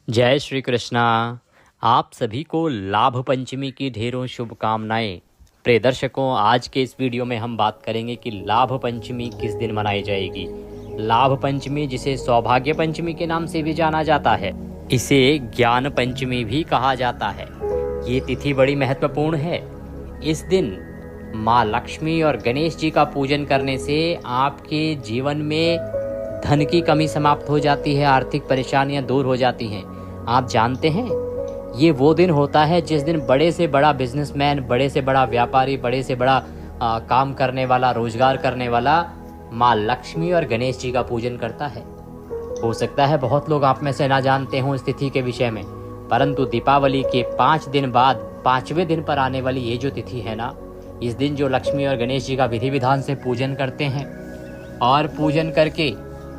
जय श्री कृष्णा। आप सभी को लाभ पंचमी की ढेरों शुभकामनाएं। प्रिय दर्शकों, आज के इस वीडियो में हम बात करेंगे कि लाभ पंचमी किस दिन मनाई जाएगी। लाभ पंचमी, जिसे सौभाग्य पंचमी के नाम से भी जाना जाता है, इसे ज्ञान पंचमी भी कहा जाता है। ये तिथि बड़ी महत्वपूर्ण है। इस दिन माँ लक्ष्मी और गणेश जी का पूजन करने से आपके जीवन में धन की कमी समाप्त हो जाती है, आर्थिक परेशानियां दूर हो जाती हैं। आप जानते हैं, ये वो दिन होता है जिस दिन बड़े से बड़ा बिजनेसमैन, बड़े से बड़ा व्यापारी, बड़े से बड़ा काम करने वाला, रोजगार करने वाला माँ लक्ष्मी और गणेश जी का पूजन करता है। हो सकता है बहुत लोग आप में से ना जानते हों इस तिथि के विषय में, परंतु दीपावली के 5 दिन बाद 5वें दिन पर आने वाली ये जो तिथि है ना, इस दिन जो लक्ष्मी और गणेश जी का विधि विधान से पूजन करते हैं और पूजन करके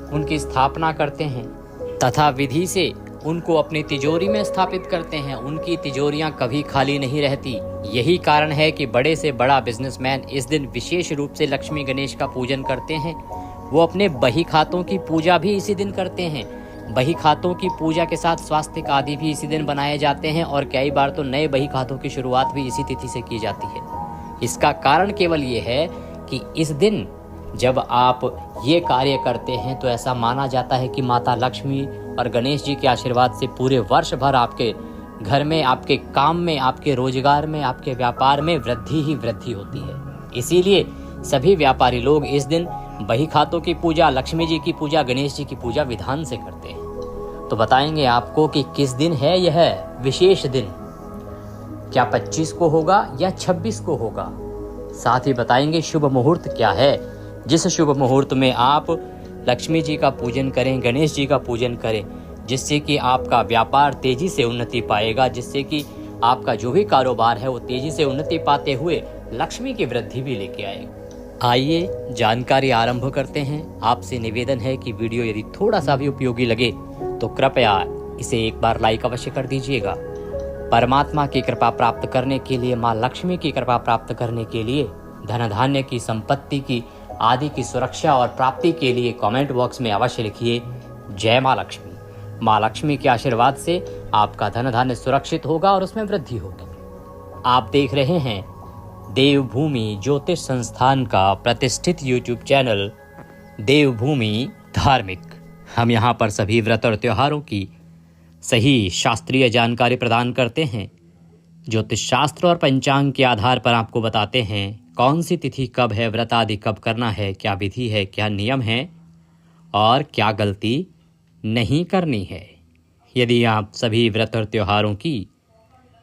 उनकी स्थापना करते हैं तथा विधि से उनको अपनी तिजोरी में स्थापित करते हैं, उनकी तिजोरियां कभी खाली नहीं रहती। यही कारण है कि बड़े से बड़ा बिजनेसमैन इस दिन विशेष रूप से लक्ष्मी गणेश का पूजन करते हैं। वो अपने बही खातों की पूजा भी इसी दिन करते हैं। बही खातों की पूजा के साथ स्वास्तिक आदि भी इसी दिन बनाए जाते हैं और कई बार तो नए बही खातों की शुरुआत भी इसी तिथि से की जाती है। इसका कारण केवल ये है कि इस दिन जब आप ये कार्य करते हैं तो ऐसा माना जाता है कि माता लक्ष्मी और गणेश जी के आशीर्वाद से पूरे वर्ष भर आपके घर में, आपके काम में, आपके रोजगार में, आपके व्यापार में वृद्धि ही वृद्धि होती है। इसीलिए सभी व्यापारी लोग इस दिन बही खातों की पूजा, लक्ष्मी जी की पूजा, गणेश जी की पूजा विधान से करते हैं। तो बताएंगे आपको कि किस दिन है यह विशेष दिन। क्या 25 को होगा या 26 को होगा। साथ ही बताएंगे शुभ मुहूर्त क्या है, जिस शुभ मुहूर्त में आप लक्ष्मी जी का पूजन करें, गणेश जी का पूजन करें, जिससे कि आपका व्यापार तेजी से उन्नति पाएगा, जिससे कि आपका जो भी कारोबार है वो तेजी से उन्नति पाते हुए लक्ष्मी की वृद्धि भी लेके आएगा। आइए जानकारी आरंभ करते हैं। आपसे निवेदन है कि वीडियो यदि थोड़ा सा भी उपयोगी लगे तो कृपया इसे एक बार लाइक अवश्य कर दीजिएगा। परमात्मा की कृपा प्राप्त करने के लिए, माँ लक्ष्मी की कृपा प्राप्त करने के लिए, धन धान्य की, संपत्ति की आदि की सुरक्षा और प्राप्ति के लिए कमेंट बॉक्स में अवश्य लिखिए जय माँ लक्ष्मी। माँ लक्ष्मी के आशीर्वाद से आपका धन धान्य सुरक्षित होगा और उसमें वृद्धि होगी। आप देख रहे हैं देवभूमि ज्योतिष संस्थान का प्रतिष्ठित यूट्यूब चैनल देवभूमि धार्मिक। हम यहाँ पर सभी व्रत और त्योहारों की सही शास्त्रीय जानकारी प्रदान करते हैं। ज्योतिष शास्त्र और पंचांग के आधार पर आपको बताते हैं कौन सी तिथि कब है, व्रत आदि कब करना है, क्या विधि है, क्या नियम है और क्या गलती नहीं करनी है। यदि आप सभी व्रत और त्योहारों की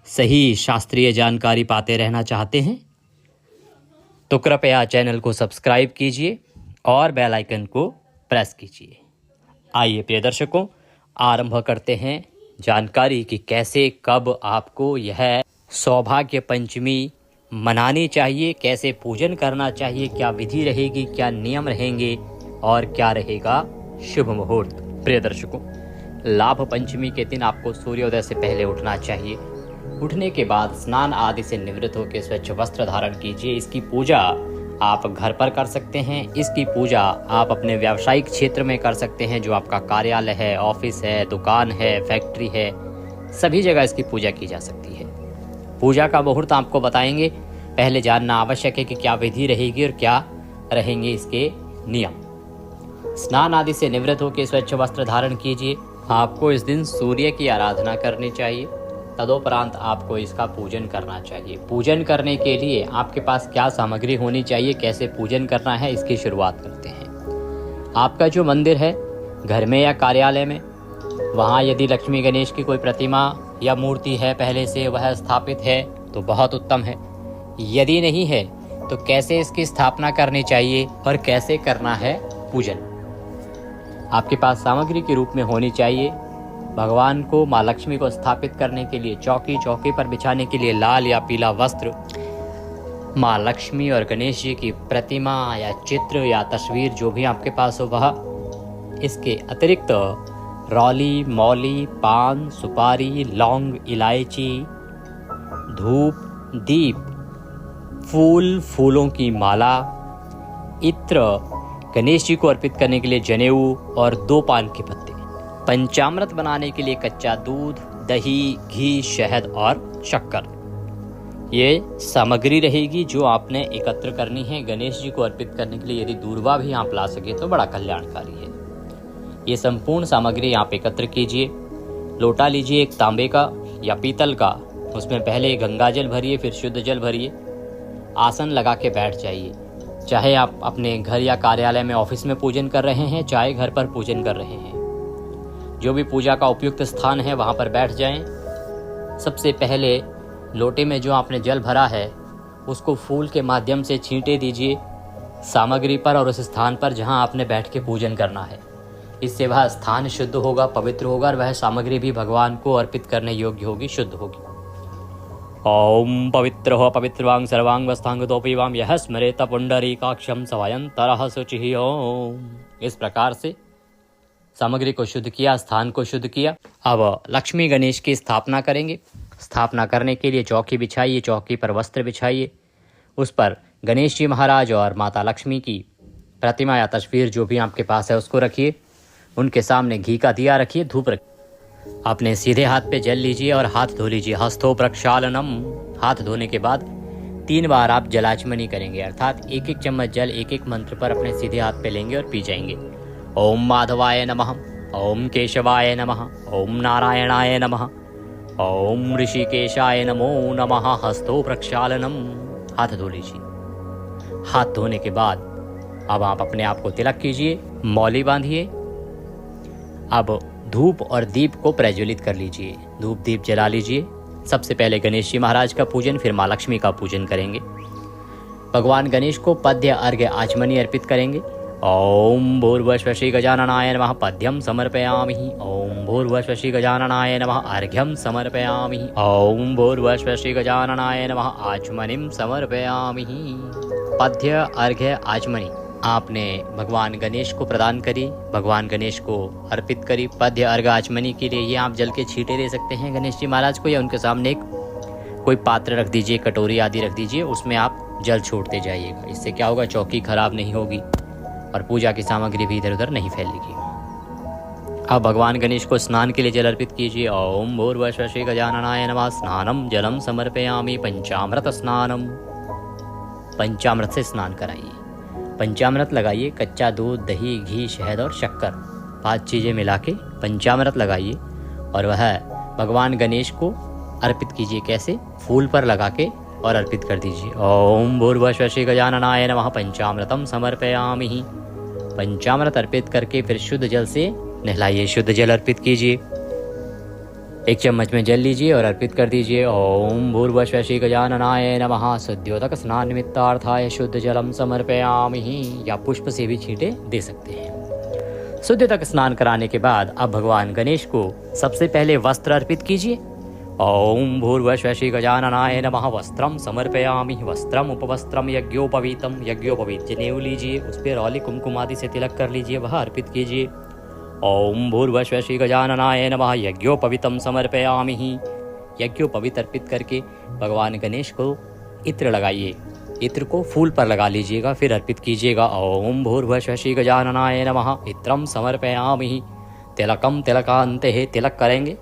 सही शास्त्रीय जानकारी पाते रहना चाहते हैं तो कृपया चैनल को सब्सक्राइब कीजिए और बेल आइकन को प्रेस कीजिए। आइए प्रिय दर्शकों, आरंभ करते हैं जानकारी कि कैसे कब आपको यह सौभाग्य पंचमी मनानी चाहिए, कैसे पूजन करना चाहिए, क्या विधि रहेगी, क्या नियम रहेंगे और क्या रहेगा शुभ मुहूर्त। प्रिय दर्शकों, लाभ पंचमी के दिन आपको सूर्योदय से पहले उठना चाहिए। उठने के बाद स्नान आदि से निवृत्त होकर स्वच्छ वस्त्र धारण कीजिए। इसकी पूजा आप घर पर कर सकते हैं। इसकी पूजा आप अपने व्यावसायिक क्षेत्र में कर सकते हैं, जो आपका कार्यालय है, ऑफिस है, दुकान है, फैक्ट्री है, सभी जगह इसकी पूजा की जा सकती है। पूजा का मुहूर्त आपको बताएंगे। पहले जानना आवश्यक है कि क्या विधि रहेगी और क्या रहेंगे इसके नियम। स्नान आदि से निवृत्त होकर स्वच्छ वस्त्र धारण कीजिए। आपको इस दिन सूर्य की आराधना करनी चाहिए। तदोपरांत आपको इसका पूजन करना चाहिए। पूजन करने के लिए आपके पास क्या सामग्री होनी चाहिए, कैसे पूजन करना है, इसकी शुरुआत करते हैं। आपका जो मंदिर है, घर में या कार्यालय में, वहाँ यदि लक्ष्मी गणेश की कोई प्रतिमा या मूर्ति है पहले से, वह स्थापित है तो बहुत उत्तम है। यदि नहीं है तो कैसे इसकी स्थापना करनी चाहिए और कैसे करना है पूजन। आपके पास सामग्री के रूप में होनी चाहिए भगवान को, माँ लक्ष्मी को स्थापित करने के लिए चौकी, चौकी पर बिछाने के लिए लाल या पीला वस्त्र, माँ लक्ष्मी और गणेश जी की प्रतिमा या चित्र या तस्वीर जो भी आपके पास हो वह। इसके अतिरिक्त रौली, मौली, पान, सुपारी, लौंग, इलायची, धूप, दीप, फूल, फूलों की माला, इत्र, गणेश जी को अर्पित करने के लिए जनेऊ और 2 पान के पत्ते। पंचामृत बनाने के लिए कच्चा दूध, दही, घी, शहद और शक्कर, ये सामग्री रहेगी जो आपने एकत्र करनी है गणेश जी को अर्पित करने के लिए। यदि दूर्वा भी आप ला सके तो बड़ा कल्याणकारी है। ये संपूर्ण सामग्री आप एकत्र कीजिए। लोटा लीजिए एक तांबे का या पीतल का, उसमें पहले गंगा जल भरिए, फिर शुद्ध जल भरिए। आसन लगा के बैठ जाइए। चाहे आप अपने घर या कार्यालय में, ऑफिस में पूजन कर रहे हैं, चाहे घर पर पूजन कर रहे हैं, जो भी पूजा का उपयुक्त स्थान है वहाँ पर बैठ जाएं। सबसे पहले लोटे में जो आपने जल भरा है उसको फूल के माध्यम से छींटे दीजिए सामग्री पर और उस स्थान पर जहाँ आपने बैठ के पूजन करना है। इससे वह स्थान शुद्ध होगा, पवित्र होगा और वह सामग्री भी भगवान को अर्पित करने योग्य होगी, शुद्ध होगी। ओम पवित्र हो पवित्रवांग सर्वांग वस्तांगतोपि वाम यह स्मरेत पुंडरीकाक्षम सवायंतरः शुचिः ओम। इस प्रकार से सामग्री को शुद्ध किया, स्थान को शुद्ध किया। अब लक्ष्मी गणेश की स्थापना करेंगे। स्थापना करने के लिए चौकी बिछाइए, चौकी पर वस्त्र बिछाइए, उस पर गणेश जी महाराज और माता लक्ष्मी की प्रतिमा या तस्वीर जो भी आपके पास है उसको रखिए। उनके सामने घी का दिया रखिए, धूप रखिए। अपने सीधे हाथ पे जल लीजिए और हाथ धो लीजिए। हस्तो प्रक्षालनम। हाथ धोने के बाद 3 बार आप जलाचमनी करेंगे, अर्थात 1-1 चम्मच जल एक-एक मंत्र पर अपने सीधे हाथ पे लेंगे और पी जाएंगे। ओम माधवाय नमः, ओम केशवाय नमः, ओम नारायणाय नमः, ओम ऋषिकेशाय नमो नमः। हस्तो प्रक्षालनम। हाथ धो लीजिए। हाथ धोने के बाद अब आप अपने आप को तिलक कीजिए, मौली बांधिए। अब धूप और दीप को प्रज्वलित कर लीजिए, धूप दीप जला लीजिए। सबसे पहले गणेश जी महाराज का पूजन, फिर माँ लक्ष्मी का पूजन करेंगे। भगवान गणेश को पद्य अर्घ्य आचमनी अर्पित करेंगे। ओम भूर्भुवः श्री गजाननाय नमः पद्यं समर्पयामि। ओम भूर्भुवः श्री गजाननाय नमः अर्घ्यं समर्पयामि। ओम भूर्भुवः श्री गजाननाय नमः आचमनीं समर्पयामि। पद्य अर्घ्य आचमनी आपने भगवान गणेश को प्रदान करी, भगवान गणेश को अर्पित करी। पद्य अर्घ्य आचमनी के लिए ये आप जल के छींटे दे सकते हैं गणेश जी महाराज को, या उनके सामने एक कोई पात्र रख दीजिए, कटोरी आदि रख दीजिए, उसमें आप जल छोड़ते जाइएगा। इससे क्या होगा, चौकी खराब नहीं होगी और पूजा की सामग्री भी इधर उधर नहीं फैलेगी। अब भगवान गणेश को स्नान के लिए जल अर्पित कीजिए। ओम भूर्भुवः श्री गजाननाय नमः स्नानम जलम समर्पयामि पंचामृत स्नानम। पंचामृत से स्नान कराइए। पंचामृत लगाइए, कच्चा दूध, दही, घी, शहद और शक्कर, 5 चीज़ें मिला के पंचामृत लगाइए और वह भगवान गणेश को अर्पित कीजिए। कैसे, फूल पर लगा के और अर्पित कर दीजिए। ओम भूर्भुवः श्री गजाननाय नमः पंचामृतम समर्पयामि। पंचामृत अर्पित करके फिर शुद्ध जल से नहलाइए, शुद्ध जल अर्पित कीजिए। 1 चम्मच में जल लीजिए और अर्पित कर दीजिए। ओम भूर्भुवः श्री गजाननाय नमः शुद्धोदक स्नान निमित्तार्थाय शुद्ध जलम समर्पयामि। या पुष्प से भी छींटे दे सकते हैं। शुद्धोदक स्नान कराने के बाद अब भगवान गणेश को सबसे पहले वस्त्र अर्पित कीजिए। ओम भूर्भुवः श्री गजाननाय नमः वस्त्रम समर्पयामि। वस्त्रम उपवस्त्रम यज्ञोपवीतम। यज्ञोपवीत जनेऊ लीजिए, उस पर रौली कुमकुम आदि से तिलक कर लीजिए, वह अर्पित कीजिए। ओम भूर्भुवः श्री गजाननाय नमः यज्ञोपवीतम समर्पयामि। यज्ञोपवीत अर्पित करके भगवान गणेश को इत्र लगाइए। इत्र को फूल पर लगा लीजिएगा, फिर अर्पित कीजिएगा। ओम भूर्भुवः श्री गजाननाय नमः इत्रम समर्पयामि। तिलकम तिलकान्ते। तिलक करेंगे,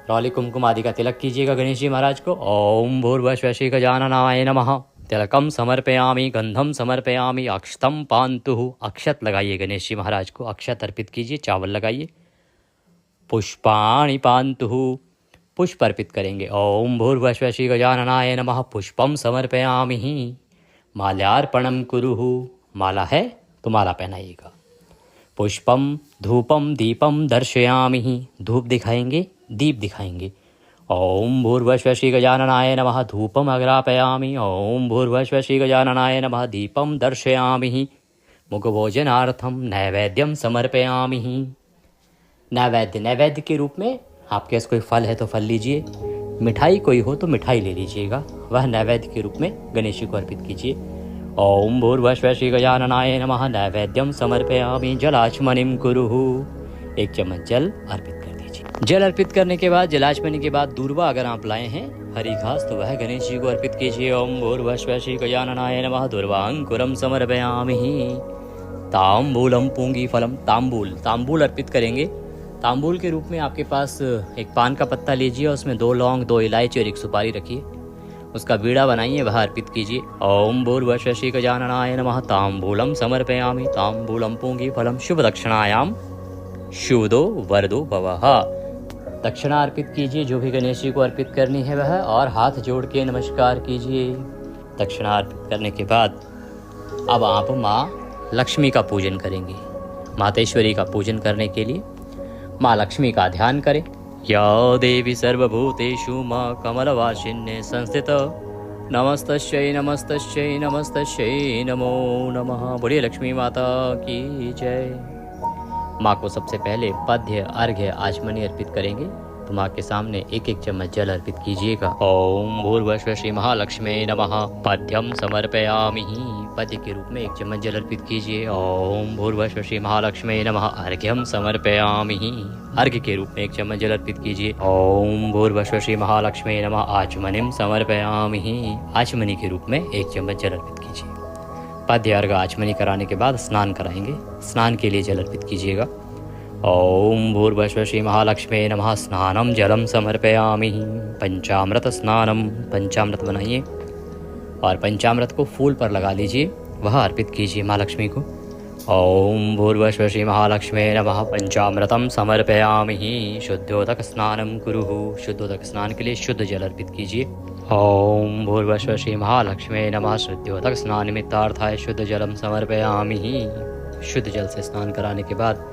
रौली कुमकुम आदि का तिलक कीजिएगा गणेश जी महाराज को। ओम भूर्भुवः श्री गजाननाय नमः तिलकम समर्पयामि गंधम समर्पयामि अक्षतम पान्तु। अक्षत लगाइए गणेश जी महाराज को, अक्षत अर्पित कीजिए, चावल लगाइए। पुष्पाणि पान्तु। पुष्प अर्पित करेंगे। ओम भूर्भुवः श्री गजाननाय नमः पुष्पम समर्पयामि। माल्यार्पणम कुरुः। माला है तो माला पहनाइएगा। पुष्पम धूपम दीपम दर्शयामि। धूप दिखाएंगे, दीप दिखाएंगे। ओम भूर्भुवः श्री गजाननाय नमः धूपम अग्रापयामि। ओम भूर्भुवः श्री गजाननाय नमः दीपम दर्शयामि। मुखभोजनार्थम नैवेद्यम समर्पयामि। नैवेद्य के रूप में आपके पास कोई फल है तो फल लीजिए, मिठाई कोई हो तो मिठाई ले लीजिएगा, वह नैवेद्य के रूप में गणेश जी को अर्पित कीजिए। ओम भूर्भुवः श्री गजाननाय नमः नैवेद्यम समर्पयामि जलाचमनीं कुरुः। 1 चम्मच जल अर्पित कर दीजिए। जल अर्पित करने के बाद, जलाचमनी के बाद दूर्वा अगर आप लाए हैं, हरी घास, तो वह गणेश जी को अर्पित कीजिए। ओम भूर्भुवः श्री गजाननाय नमः दूर्वांकुरं समर्पयामि। तांबूलम पूंगी फलम। तांबूल अर्पित करेंगे। तांबूल के रूप में आपके पास एक पान का पत्ता लीजिए और उसमें 2 लौंग, 2 इलायची और 1 सुपारी रखिए। उसका बीड़ा बनाइए, वह अर्पित कीजिए। ओम भूर्भुवः गजाननाय नमः। तांबूलम समर्पयामि। तांबूलम पूंगी फलम शुभ दक्षिणायाम शुभदो वरदो भवः। दक्षिणा अर्पित कीजिए जो भी गणेश जी को अर्पित करनी है वह, और हाथ जोड़ के नमस्कार कीजिए। दक्षिणा अर्पित करने के बाद अब आप माँ लक्ष्मी का पूजन करेंगे। मातेश्वरी का पूजन करने के लिए माँ लक्ष्मी का ध्यान करें। या देवी सर्वभूतेषु माँ कमलवासिन्ये संस्थित नमस्तस्यै नमस्तस्यै नमस्तस्यै नमो नमः। बोलिए लक्ष्मी माता की जय। माँ को सबसे पहले पद्य, अर्घ्य, आचमनी अर्पित करेंगे। तो माँ के सामने 1-1 चम्मच जल अर्पित कीजिएगा। ओम भूर्भुवः श्री महालक्ष्मी नमः। पद्यम समर्पयामि। पद्य के रूप में 1 चम्मच जल अर्पित कीजिए। ओम भूर्भुवः श्री महालक्ष्मी नमः। अर्घ्यम समर्पयामि। अर्घ्य के रूप में 1 चम्मच जल अर्पित कीजिए। ओम भूर्भुवः श्री महालक्ष्मी नमः। आचमनीम समर्पयामि। आचमनी के रूप में 1 चम्मच जल अर्पित कीजिए। पद्य, अर्घ्य, आचमनी कराने के बाद स्नान कराएंगे। स्नान के लिए जल अर्पित कीजिएगा। ओम भूर्भुवः श्री महालक्ष्मी नमः। स्नानम जलम समर्पयामि। पंचामृत स्नानम। पंचामृत बनाइए और पंचामृत को फूल पर लगा लीजिए, वह अर्पित कीजिए माँ लक्ष्मी को। ओम भूर्भुवः श्री महालक्ष्मी नमः। पंचामृतम समर्पयामि। शुद्धोदक स्नानम कुरुः। शुद्धोदक स्नान के लिए शुद्ध जल अर्पित कीजिए। ओम भूर्भुवः श्री महालक्ष्मी नमः। शुद्धोदक स्नान निमित्तार्थाय शुद्ध जलम समर्पयामि। शुद्ध जल से स्नान कराने के बाद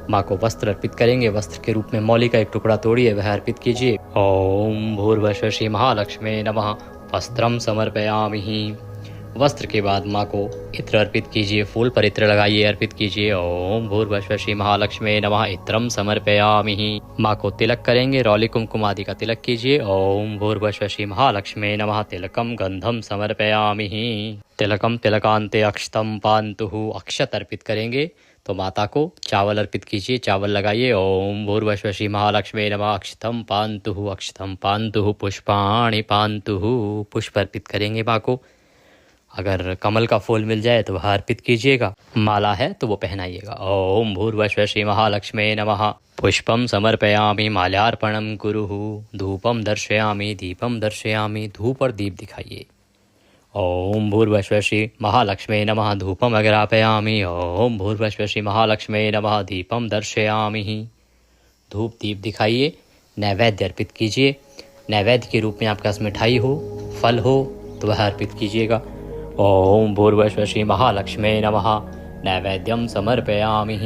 माँ को वस्त्र अर्पित करेंगे। वस्त्र के रूप में मौली का 1 टुकड़ा तोड़िए, वह अर्पित कीजिए। ओम भूर्भुवः श्री महालक्ष्मी नमः। वस्त्रम समर्पयामि। वस्त्र के बाद माँ को इत्र अर्पित कीजिए। फूल पर इत्र लगाइए, अर्पित कीजिए। ओम भूर्भुवः श्री महालक्ष्मी नमः। इत्रम समर्पयामि। माँ को तिलक करेंगे। रौली कुमकुम आदि का तिलक कीजिए। ओम भूर्भुवः श्री महालक्ष्मी नमः। तिलकम गंधम समर्पयामि। तिलकम तिलकांते अक्षतम पान्तुः। अक्षत अर्पित करेंगे। तो माता को चावल अर्पित कीजिए, चावल लगाइए। ओम भूर्भुवः श्री महालक्ष्मी नमः। अक्षतम पान्तुः। अक्षतम पान्तुः। पुष्पाणि पान्तुः। पुष्प अर्पित करेंगे माँ को। अगर कमल का फूल मिल जाए तो वह अर्पित कीजिएगा। माला है तो वो पहनाइएगा। ओम भूर्भुवः श्री महालक्ष्मी नमः। पुष्पम समर्पयामि। माल्यार्पणम कुरुः। धूपम दर्शयामि। दीपम दर्शयामि। धूप और दीप दिखाइए। ओम भूर्भुवः श्री महालक्ष्मी नमः। धूपम अग्रापयामि। ओम भूर्भुवः श्री महालक्ष्मी नमः। दीपम दर्शयामि। धूप दीप दिखाइए। नैवेद्य अर्पित कीजिए। नैवेद्य के रूप में आपके पास मिठाई हो, फल हो तो वह अर्पित कीजिएगा। ओम भूर्भुवः श्री महालक्ष्मी नमः। नैवेद्यम समर्पयामि।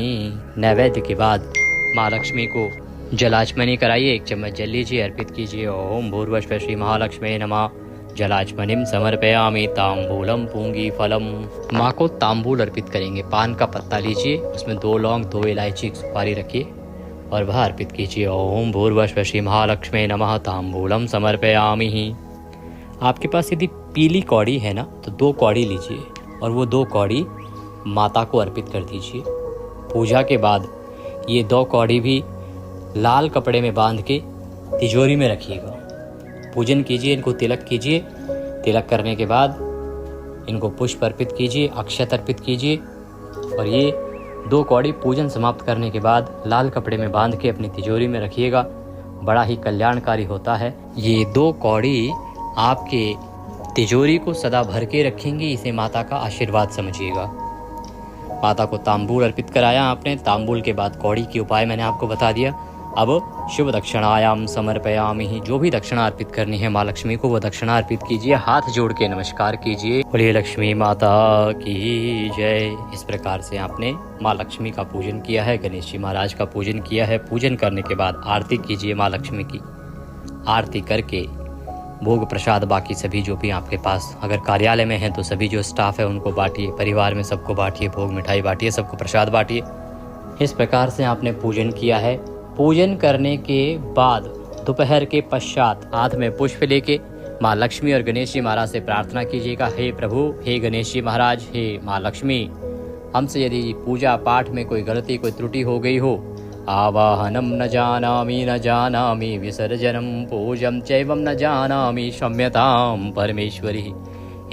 नैवेद्य के बाद माँ लक्ष्मी को जलाचमनी कराइए। 1 चम्मच जल लीजिए, अर्पित कीजिए। ओम भूर्भुवः श्री महालक्ष्मी नमः। जलाचमनीम समर्पयामि। तांबूलम पूंगी फलम। माँ को तांबूल अर्पित करेंगे। पान का पत्ता लीजिए, उसमें 2 लौंग, 2 इलायची, 1 सुपारी रखिए और वह अर्पित कीजिए। ओम भूर्भुवः श्री महालक्ष्मी नमः। तांबूलम समर्पयामि। आपके पास यदि पीली कौड़ी है ना तो 2 कौड़ी लीजिए और वो 2 कौड़ी माता को अर्पित कर दीजिए। पूजा के बाद ये 2 कौड़ी भी लाल कपड़े में बांध के तिजोरी में रखिएगा। पूजन कीजिए, इनको तिलक कीजिए। तिलक करने के बाद इनको पुष्प अर्पित कीजिए, अक्षत अर्पित कीजिए और ये 2 कौड़ी पूजन समाप्त करने के बाद लाल कपड़े में बांध के अपनी तिजोरी में रखिएगा। बड़ा ही कल्याणकारी होता है। ये 2 कौड़ी आपके तिजोरी को सदा भर के रखेंगे। इसे माता का आशीर्वाद समझिएगा। माता को तांबूल अर्पित कराया आपने। तांबूल के बाद कौड़ी के उपाय मैंने आपको बता दिया। अब शुभ दक्षिणायाम समर्पयामि। जो भी दक्षिणा अर्पित करनी है माँ लक्ष्मी को वो दक्षिणा अर्पित कीजिए। हाथ जोड़ के नमस्कार कीजिए। बोलिए लक्ष्मी माता की जय। इस प्रकार से आपने माँ लक्ष्मी का पूजन किया है, गणेश जी महाराज का पूजन किया है। पूजन करने के बाद आरती कीजिए माँ लक्ष्मी की। आरती करके भोग प्रसाद बाकी सभी जो भी आपके पास, अगर कार्यालय में है तो सभी जो स्टाफ है उनको बांटिए, परिवार में सबको बांटिए, भोग मिठाई बांटिए, सबको प्रसाद बांटिए। इस प्रकार से आपने पूजन किया है। पूजन करने के बाद दोपहर के पश्चात हाथ में पुष्प लेके माँ लक्ष्मी और गणेश जी महाराज से प्रार्थना कीजिएगा। हे प्रभु, हे गणेश जी महाराज, हे माँ लक्ष्मी, हमसे यदि पूजा पाठ में कोई गलती, कोई त्रुटि हो गई हो, आवाहनम न जानामि विसर्जनम पूजम चैवम न जानामि क्षम्यताम परमेश्वरी।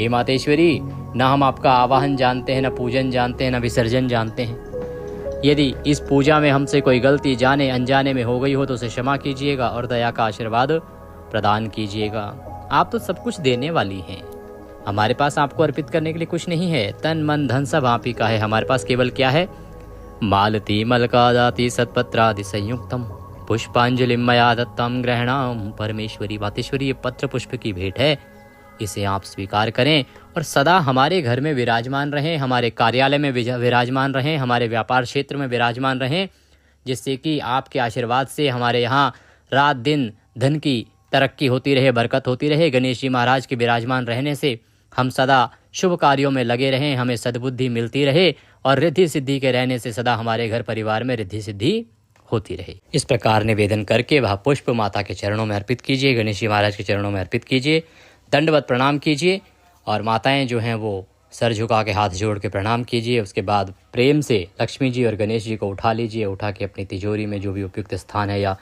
हे मातेश्वरी, न हम आपका आवाहन जानते हैं, न पूजन जानते हैं, न विसर्जन जानते हैं। यदि इस पूजा में हमसे कोई गलती जाने अनजाने में हो गई हो तो उसे क्षमा कीजिएगा और दया का आशीर्वाद प्रदान कीजिएगा। आप तो सब कुछ देने वाली हैं, हमारे पास आपको अर्पित करने के लिए कुछ नहीं है। तन मन धन सब आप ही का है, हमारे पास केवल क्या है? मालती मलकादाति सत्पत्रादि संयुक्तम पुष्पांजलि मया दत्तम ग्रहणाम परमेश्वरी मातेश्वरी। ये पत्र पुष्प की भेंट है, इसे आप स्वीकार करें और सदा हमारे घर में विराजमान रहें, हमारे कार्यालय में विराजमान रहें, हमारे व्यापार क्षेत्र में विराजमान रहें, जिससे कि आपके आशीर्वाद से हमारे यहाँ रात दिन धन की तरक्की होती रहे, बरकत होती रहे। गणेश जी महाराज के विराजमान रहने से हम सदा शुभ कार्यों में लगे रहें, हमें सद्बुद्धि मिलती रहे और रिद्धि सिद्धि के रहने से सदा हमारे घर परिवार में रिद्धि सिद्धि होती रहे। इस प्रकार निवेदन करके वह पुष्प माता के चरणों में अर्पित कीजिए, गणेश जी महाराज के चरणों में अर्पित कीजिए, दंडवत प्रणाम कीजिए और माताएं जो हैं वो सर झुका के हाथ जोड़ के प्रणाम कीजिए। उसके बाद प्रेम से लक्ष्मी जी और गणेश जी को उठा लीजिए, उठा के अपनी तिजोरी में जो भी उपयुक्त स्थान है या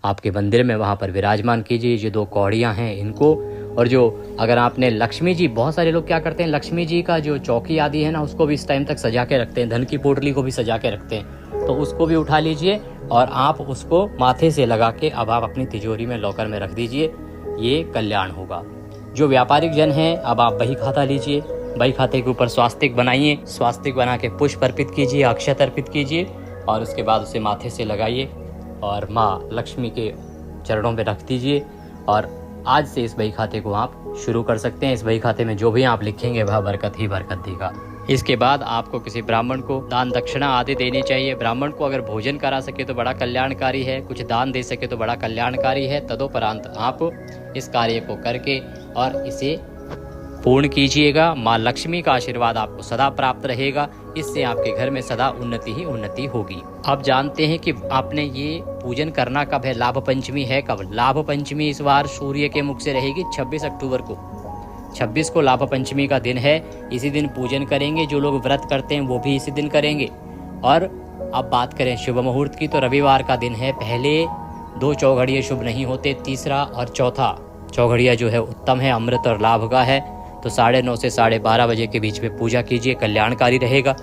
आपके मंदिर में वहाँ पर विराजमान कीजिए। जो 2 कौड़ियाँ हैं इनको, और जो अगर आपने लक्ष्मी जी, बहुत सारे लोग क्या करते हैं, लक्ष्मी जी का जो चौकी आदि है ना उसको भी इस टाइम तक सजा के रखते हैं, धन की पोटली को भी सजा के रखते हैं, तो उसको भी उठा लीजिए और आप उसको माथे से लगा के अब आप अपनी तिजोरी में लॉकर में रख दीजिए, ये कल्याण होगा। जो व्यापारिक जन हैं अब आप बही खाता लीजिए, बही खाते के ऊपर स्वास्तिक बनाइए, स्वास्तिक बना के पुष्प अर्पित कीजिए, अक्षत अर्पित कीजिए और उसके बाद उसे माथे से लगाइए और माँ लक्ष्मी के चरणों में रख दीजिए। और आज से इस बही खाते को आप शुरू कर सकते हैं। इस बही खाते में जो भी आप लिखेंगे वह बरकत ही बरकत देगा। इसके बाद आपको किसी ब्राह्मण को दान दक्षिणा आदि देनी चाहिए। ब्राह्मण को अगर भोजन करा सके तो बड़ा कल्याणकारी है, कुछ दान दे सके तो बड़ा कल्याणकारी है। तदोपरांत आप इस कार्य को करके और इसे पूर्ण कीजिएगा। माँ लक्ष्मी का आशीर्वाद आपको सदा प्राप्त रहेगा, इससे आपके घर में सदा उन्नति ही उन्नति होगी। आप जानते हैं कि आपने ये पूजन करना कब है, लाभ पंचमी है कब? लाभ पंचमी इस बार सूर्य के मुख से रहेगी 26 अक्टूबर को। 26 को लाभ पंचमी का दिन है, इसी दिन पूजन करेंगे। जो लोग व्रत करते हैं वो भी इसी दिन करेंगे। और अब बात करें शुभ मुहूर्त की तो रविवार का दिन है। पहले 2 चौघड़िए शुभ नहीं होते, तीसरा और चौथा चौघड़िया जो है उत्तम है, अमृत और लाभ का है। तो 9:30 से 12:30 बजे के बीच में पूजा कीजिए, कल्याणकारी रहेगा।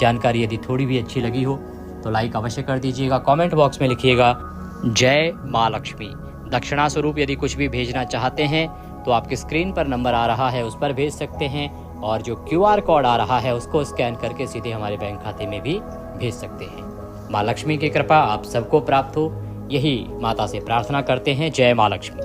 जानकारी यदि थोड़ी भी अच्छी लगी हो तो लाइक अवश्य कर दीजिएगा, कमेंट बॉक्स में लिखिएगा जय माँ लक्ष्मी। दक्षिणा स्वरूप यदि कुछ भी भेजना चाहते हैं तो आपकी स्क्रीन पर नंबर आ रहा है, उस पर भेज सकते हैं और जो QR कोड आ रहा है उसको स्कैन करके सीधे हमारे बैंक खाते में भी भेज सकते हैं। माँ लक्ष्मी की कृपा आप सबको प्राप्त हो, यही माता से प्रार्थना करते हैं। जय माँ लक्ष्मी।